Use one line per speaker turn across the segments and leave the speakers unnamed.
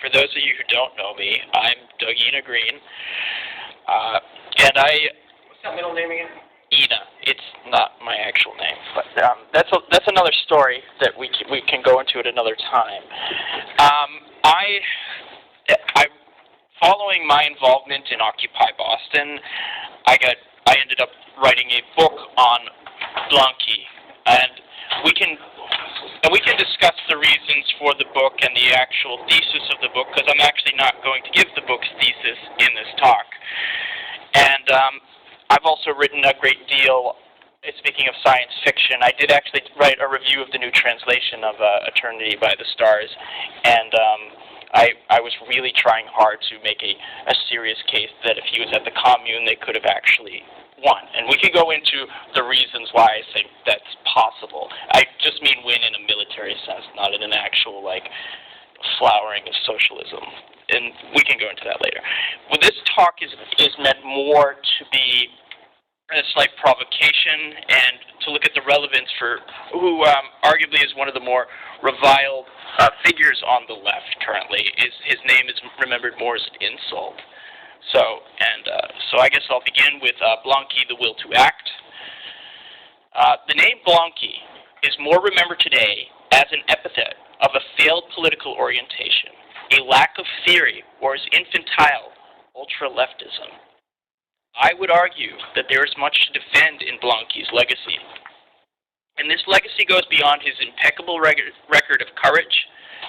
For those of you who don't know me, I'm Doug Enaa Green, and
What's that middle name again?
Enaa. It's not my actual name, but that's another story that we can go into at another time. I following my involvement in Occupy Boston, I ended up writing a book on Blanqui, and we can discuss the reasons for the book and the actual thesis of the book, because I'm actually not going to give the book's thesis in this talk. And I've also written a great deal, speaking of science fiction. I did actually write a review of the new translation of Eternity by the Stars, and I was really trying hard to make a serious case that if he was at the commune, they could have actually won. And we can go into the reasons why I think that's possible. I just mean win in a military sense, not in an actual, flowering of socialism. And we can go into that later. Well, this talk is meant more to be a slight provocation and to look at the relevance for who arguably is one of the more reviled figures on the left currently. His name is remembered more as an insult. So I guess I'll begin with Blanqui, the will to act. The name Blanqui is more remembered today as an epithet of a failed political orientation, a lack of theory, or as infantile ultra-leftism. I would argue that there is much to defend in Blanqui's legacy. And this legacy goes beyond his impeccable record of courage,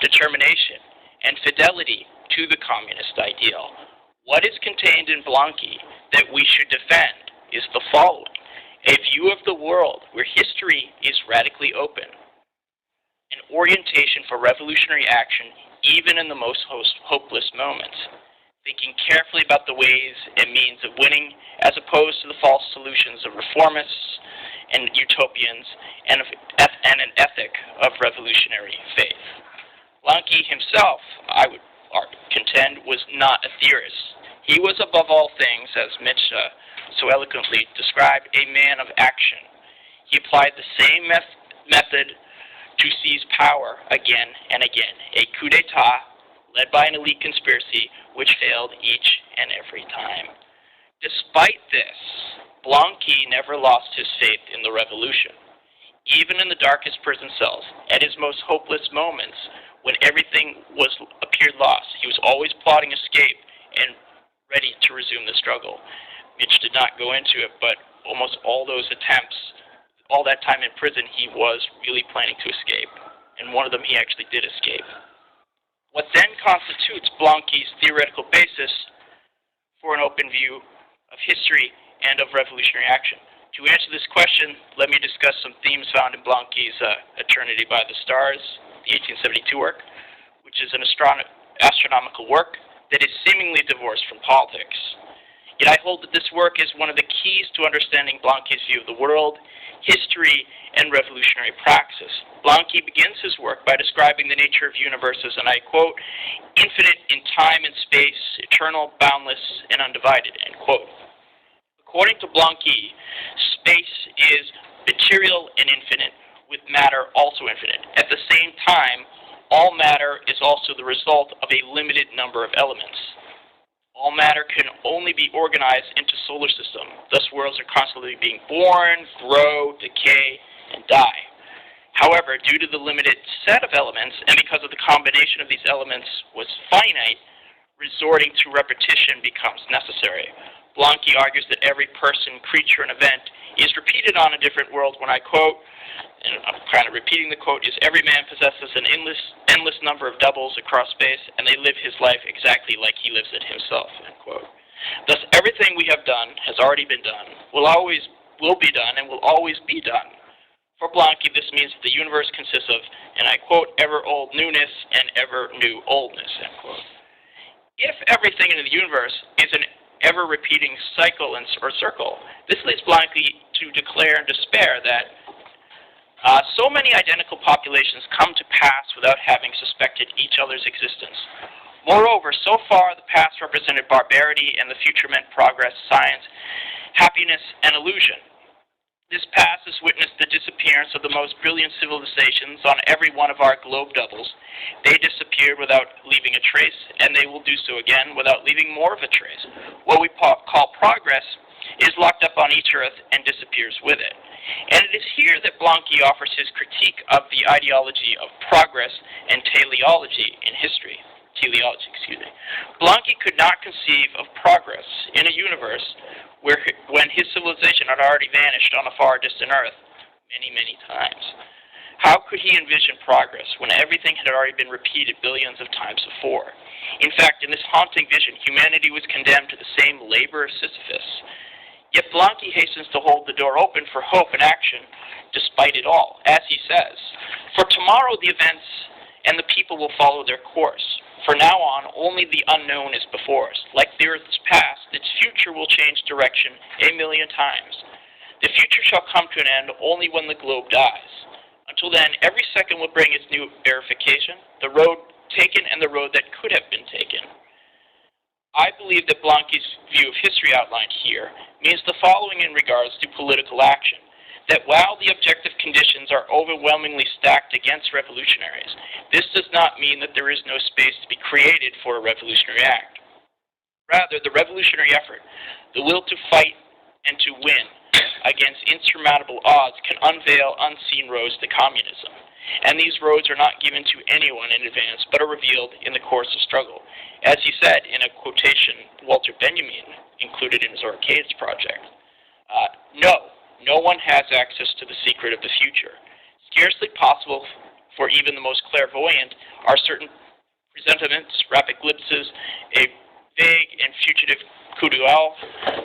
determination, and fidelity to the communist ideal. What is contained in Blanqui that we should defend is the following: a view of the world where history is radically open, an orientation for revolutionary action even in the most hopeless moments, thinking carefully about the ways and means of winning as opposed to the false solutions of reformists and utopians, and an ethic of revolutionary faith. Blanqui himself, I would contend, was not a theorist. He was above all things, as Mitch so eloquently described, a man of action. He applied the same method to seize power again and again, a coup d'etat led by an elite conspiracy which failed each and every time. Despite this, Blanqui never lost his faith in the revolution. Even in the darkest prison cells, at his most hopeless moments, when everything appeared lost, he was always plotting escape and ready to resume the struggle. Mitch did not go into it, but almost all those attempts, all that time in prison, he was really planning to escape. And one of them he actually did escape. What then constitutes Blanqui's theoretical basis for an open view of history and of revolutionary action? To answer this question, let me discuss some themes found in Blanqui's Eternity by the Stars, the 1872 work, which is an astronomical work that is seemingly divorced from politics. Yet I hold that this work is one of the keys to understanding Blanqui's view of the world, history, and revolutionary praxis. Blanqui begins his work by describing the nature of universes, and I quote, infinite in time and space, eternal, boundless, and undivided, end quote. According to Blanqui, space is material and infinite, with matter also infinite. At the same time, all matter is also the result of a limited number of elements. All matter can only be organized into solar system. Thus, worlds are constantly being born, grow, decay, and die. However, due to the limited set of elements, and because of the combination of these elements was finite, resorting to repetition becomes necessary. Blanqui argues that every person, creature, and event is repeated on a different world when I quote, and I'm kind of repeating the quote, is every man possesses an endless number of doubles across space, and they live his life exactly like he lives it himself, end quote. Thus, everything we have done has already been done, will be done, and will always be done. For Blanqui, this means that the universe consists of, and I quote, ever-old newness and ever-new oldness, end quote. If everything in the universe is an ever-repeating cycle or circle, this leads Blanqui to declare in despair that so many identical populations come to pass without having suspected each other's existence. Moreover, so far the past represented barbarity and the future meant progress, science, happiness, and illusion. This past has witnessed the disappearance of the most brilliant civilizations on every one of our globe doubles. They disappeared without leaving a trace, and they will do so again without leaving more of a trace. What we call progress is locked up on each earth and disappears with it. And it is here that Blanqui offers his critique of the ideology of progress and teleology in history. Blanqui could not conceive of progress in a universe when his civilization had already vanished on a far distant earth many, many times. How could he envision progress when everything had already been repeated billions of times before? In fact, in this haunting vision, humanity was condemned to the same labor of Sisyphus. Yet Blanqui hastens to hold the door open for hope and action despite it all, as he says, "For tomorrow the events and the people will follow their course. For now on, only the unknown is before us. Like the earth's past, its future will change direction 1,000,000 times. The future shall come to an end only when the globe dies. Until then, every second will bring its new verification, the road taken and the road that could have been taken." I believe that Blanqui's view of history outlined here means the following in regards to political action: that while the objective conditions are overwhelmingly stacked against revolutionaries, this does not mean that there is no space to be created for a revolutionary act. Rather, the revolutionary effort, the will to fight and to win against insurmountable odds, can unveil unseen roads to communism. And these roads are not given to anyone in advance, but are revealed in the course of struggle. As he said in a quotation Walter Benjamin included in his Arcades project, no one has access to the secret of the future. Scarcely possible for even the most clairvoyant are certain presentiments, rapid glimpses, a vague and fugitive coup d'oeil.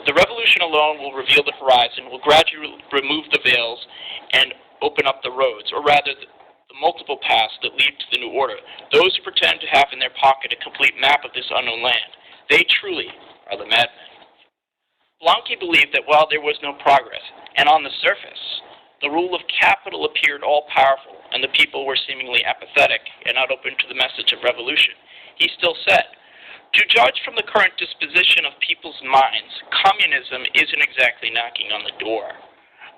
The revolution alone will reveal the horizon, will gradually remove the veils, and open up the roads, or rather the multiple paths that lead to the new order. Those who pretend to have in their pocket a complete map of this unknown land, they truly are the madmen. Blanqui believed that while there was no progress, and on the surface, the rule of capital appeared all-powerful, and the people were seemingly apathetic and not open to the message of revolution, he still said, "To judge from the current disposition of people's minds, communism isn't exactly knocking on the door.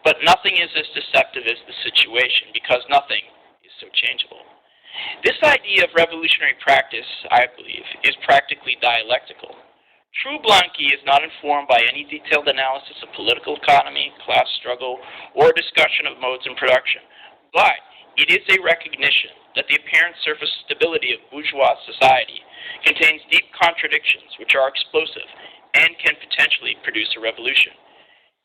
But nothing is as deceptive as the situation, because nothing is so changeable." This idea of revolutionary practice, I believe, is practically dialectical. True Blanqui is not informed by any detailed analysis of political economy, class struggle, or discussion of modes in production, but it is a recognition that the apparent surface stability of bourgeois society contains deep contradictions which are explosive and can potentially produce a revolution.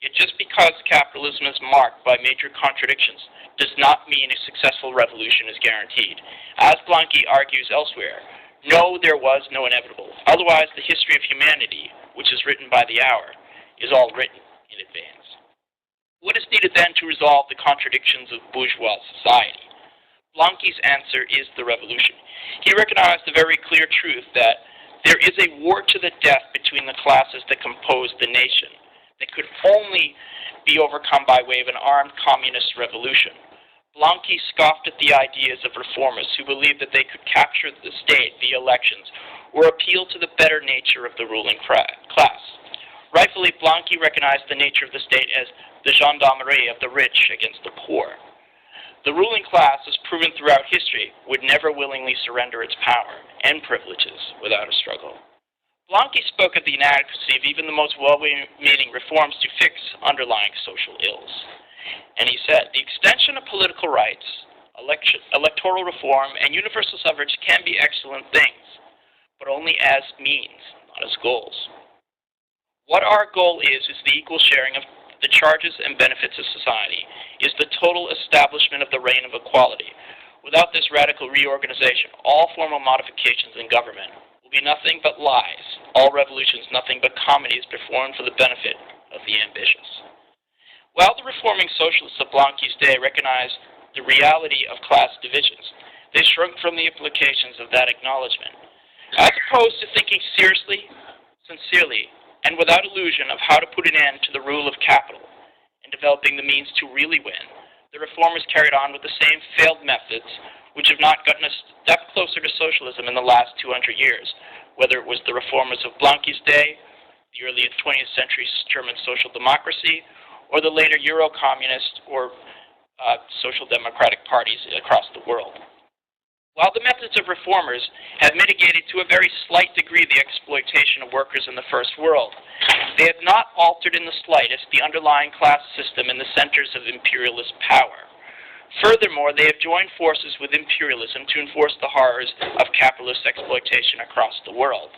Yet just because capitalism is marked by major contradictions does not mean a successful revolution is guaranteed. As Blanqui argues elsewhere, no, there was no inevitable. Otherwise, the history of humanity, which is written by the hour, is all written in advance. What is needed then to resolve the contradictions of bourgeois society? Blanqui's answer is the revolution. He recognized the very clear truth that there is a war to the death between the classes that compose the nation that could only be overcome by way of an armed communist revolution. Blanqui scoffed at the ideas of reformers who believed that they could capture the state via elections or appeal to the better nature of the ruling class. Rightfully, Blanqui recognized the nature of the state as the gendarmerie of the rich against the poor. The ruling class, as proven throughout history, would never willingly surrender its power and privileges without a struggle. Blanqui spoke of the inadequacy of even the most well-meaning reforms to fix underlying social ills. And he said, "The extension of political rights, electoral reform, and universal suffrage can be excellent things, but only as means, not as goals. What our goal is the equal sharing of the charges and benefits of society, is the total establishment of the reign of equality. Without this radical reorganization, all formal modifications in government will be nothing but lies, all revolutions nothing but comedies performed for the benefit of the ambitious." While the reforming socialists of Blanqui's day recognized the reality of class divisions, they shrunk from the implications of that acknowledgement. As opposed to thinking seriously, sincerely, and without illusion of how to put an end to the rule of capital and developing the means to really win, the reformers carried on with the same failed methods which have not gotten a step closer to socialism in the last 200 years, whether it was the reformers of Blanqui's day, the early 20th century German social democracy, or the later Euro-communist or social democratic parties across the world. While the methods of reformers have mitigated to a very slight degree the exploitation of workers in the First World, they have not altered in the slightest the underlying class system in the centers of imperialist power. Furthermore, they have joined forces with imperialism to enforce the horrors of capitalist exploitation across the world.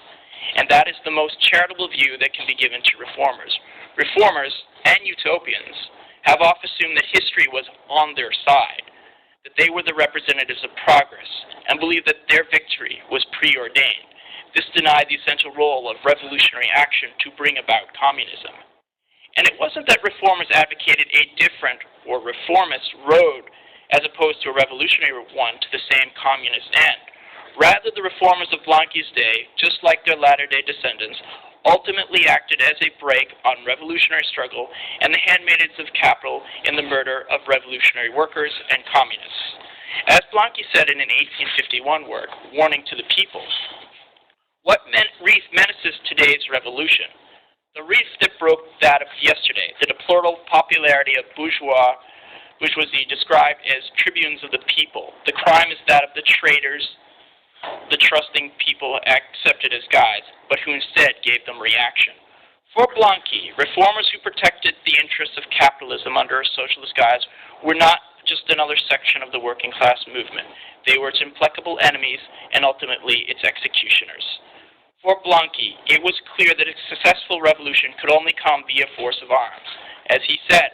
And that is the most charitable view that can be given to reformers. Reformers and utopians have often assumed that history was on their side, that they were the representatives of progress, and believed that their victory was preordained. This denied the essential role of revolutionary action to bring about communism. And it wasn't that reformers advocated a different or reformist road as opposed to a revolutionary one to the same communist end. Rather, the reformers of Blanqui's day, just like their latter-day descendants, ultimately acted as a brake on revolutionary struggle and the handmaidens of capital in the murder of revolutionary workers and communists. As Blanqui said in an 1851 work, Warning to the People, what reef menaces today's revolution? The reef that broke that of yesterday, the deplorable popularity of bourgeoisie described as tribunes of the people. The crime is that of the traitors, the trusting people accepted as guides, but who instead gave them reaction. For Blanqui, reformers who protected the interests of capitalism under a socialist guise were not just another section of the working class movement. They were its implacable enemies and ultimately its executioners. For Blanqui, it was clear that a successful revolution could only come via force of arms. As he said,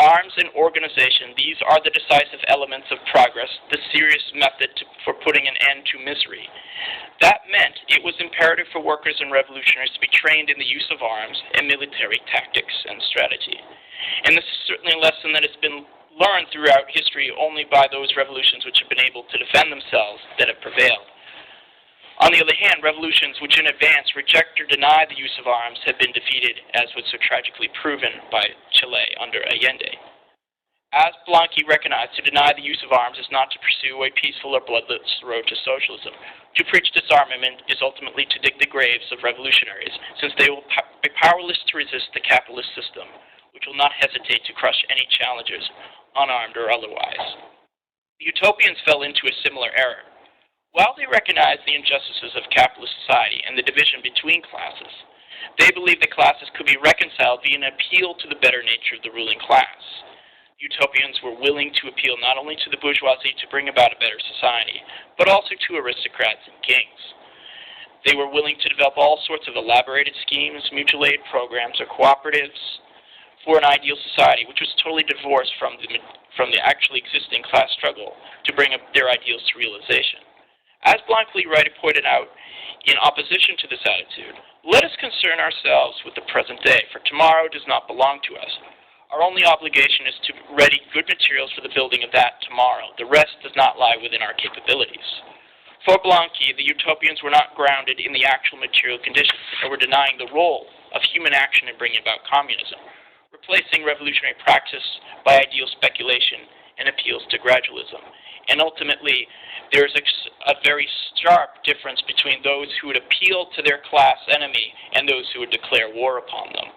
arms and organization, these are the decisive elements of progress, the serious method for putting an end to misery. That meant it was imperative for workers and revolutionaries to be trained in the use of arms and military tactics and strategy. And this is certainly a lesson that has been learned throughout history only by those revolutions which have been able to defend themselves that have prevailed. On the other hand, revolutions which in advance reject or deny the use of arms have been defeated, as was so tragically proven by Chile under Allende. As Blanqui recognized, to deny the use of arms is not to pursue a peaceful or bloodless road to socialism. To preach disarmament is ultimately to dig the graves of revolutionaries, since they will be powerless to resist the capitalist system, which will not hesitate to crush any challengers, unarmed or otherwise. The utopians fell into a similar error. While they recognized the injustices of capitalist society and the division between classes, they believed that classes could be reconciled via an appeal to the better nature of the ruling class. Utopians were willing to appeal not only to the bourgeoisie to bring about a better society, but also to aristocrats and kings. They were willing to develop all sorts of elaborated schemes, mutual aid programs, or cooperatives for an ideal society which was totally divorced from the actually existing class struggle to bring their ideals to realization. As Blanqui pointed out, in opposition to this attitude, let us concern ourselves with the present day, for tomorrow does not belong to us. Our only obligation is to ready good materials for the building of that tomorrow. The rest does not lie within our capabilities. For Blanqui, the utopians were not grounded in the actual material conditions, and were denying the role of human action in bringing about communism, replacing revolutionary practice by ideal speculation and appeals to gradualism. And ultimately, there is a very sharp difference between those who would appeal to their class enemy and those who would declare war upon them.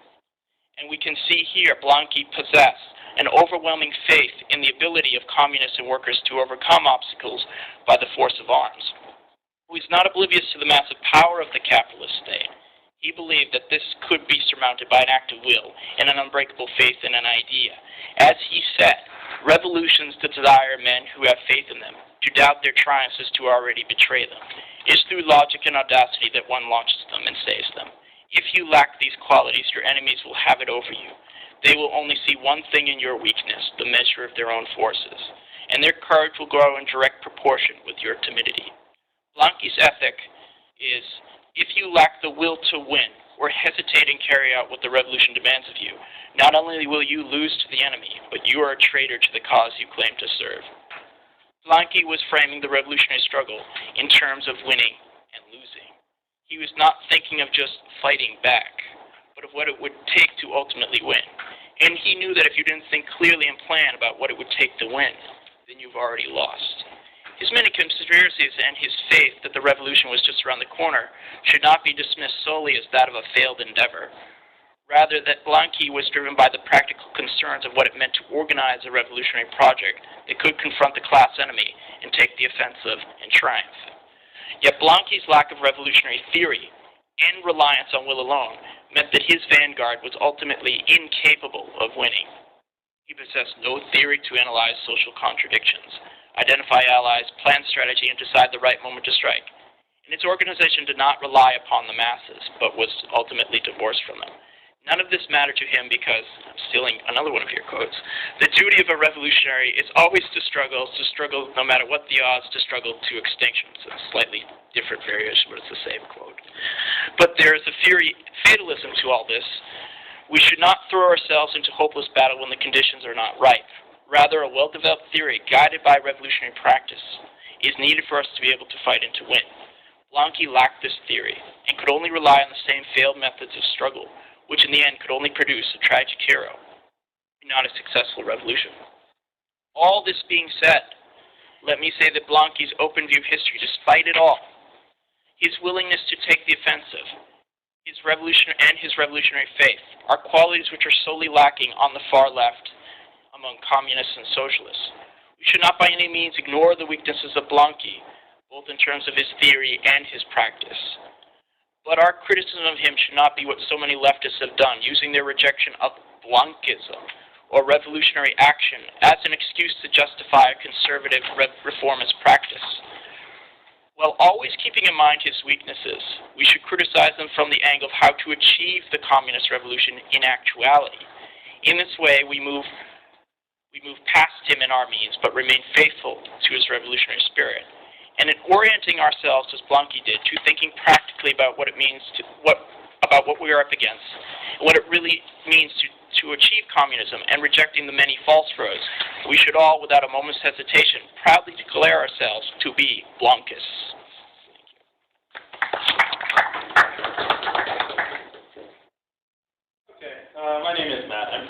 And we can see here Blanqui possessed an overwhelming faith in the ability of communists and workers to overcome obstacles by the force of arms. He was not oblivious to the massive power of the capitalist state. He believed that this could be surmounted by an act of will and an unbreakable faith in an idea. As he said, revolutions desire men who have faith in them. To doubt their triumphs is to already betray them. It is through logic and audacity that one launches them and saves them. If you lack these qualities, your enemies will have it over you. They will only see one thing in your weakness, the measure of their own forces, and their courage will grow in direct proportion with your timidity. Blanqui's ethic is, if you lack the will to win, or hesitate and carry out what the revolution demands of you, not only will you lose to the enemy, but you are a traitor to the cause you claim to serve. Blanqui was framing the revolutionary struggle in terms of winning and losing. He was not thinking of just fighting back, but of what it would take to ultimately win. And he knew that if you didn't think clearly and plan about what it would take to win, then you've already lost. His many conspiracies and his faith that the revolution was just around the corner should not be dismissed solely as that of a failed endeavor. Rather, that Blanqui was driven by the practical concerns of what it meant to organize a revolutionary project that could confront the class enemy and take the offensive and triumph. Yet Blanqui's lack of revolutionary theory and reliance on will alone meant that his vanguard was ultimately incapable of winning. He possessed no theory to analyze social contradictions, identify allies, plan strategy, and decide the right moment to strike. And its organization did not rely upon the masses, but was ultimately divorced from them. None of this mattered to him because, I'm stealing another one of your quotes, the duty of a revolutionary is always to struggle no matter what the odds, to struggle to extinction. It's a slightly different variation, but it's the same quote. But there is a fatalism to all this. We should not throw ourselves into hopeless battle when the conditions are not right. Rather, a well-developed theory, guided by revolutionary practice, is needed for us to be able to fight and to win. Blanqui lacked this theory, and could only rely on the same failed methods of struggle, which in the end could only produce a tragic hero, not a successful revolution. All this being said, let me say that Blanqui's open view history, despite it all, his willingness to take the offensive, his revolutionary faith, are qualities which are solely lacking on the far left among communists and socialists. We should not by any means ignore the weaknesses of Blanqui, both in terms of his theory and his practice. But our criticism of him should not be what so many leftists have done, using their rejection of Blanquism or revolutionary action as an excuse to justify a conservative reformist practice. While always keeping in mind his weaknesses, we should criticize them from the angle of how to achieve the communist revolution in actuality. In this way, we move past him in our means, but remain faithful to his revolutionary spirit. And in orienting ourselves, as Blanqui did, to thinking practically about what it means about what we are up against, and what it really means to achieve communism, and rejecting the many false roads, we should all, without a moment's hesitation, proudly declare ourselves to be Blanquists.
Okay, my name is Matt. I'm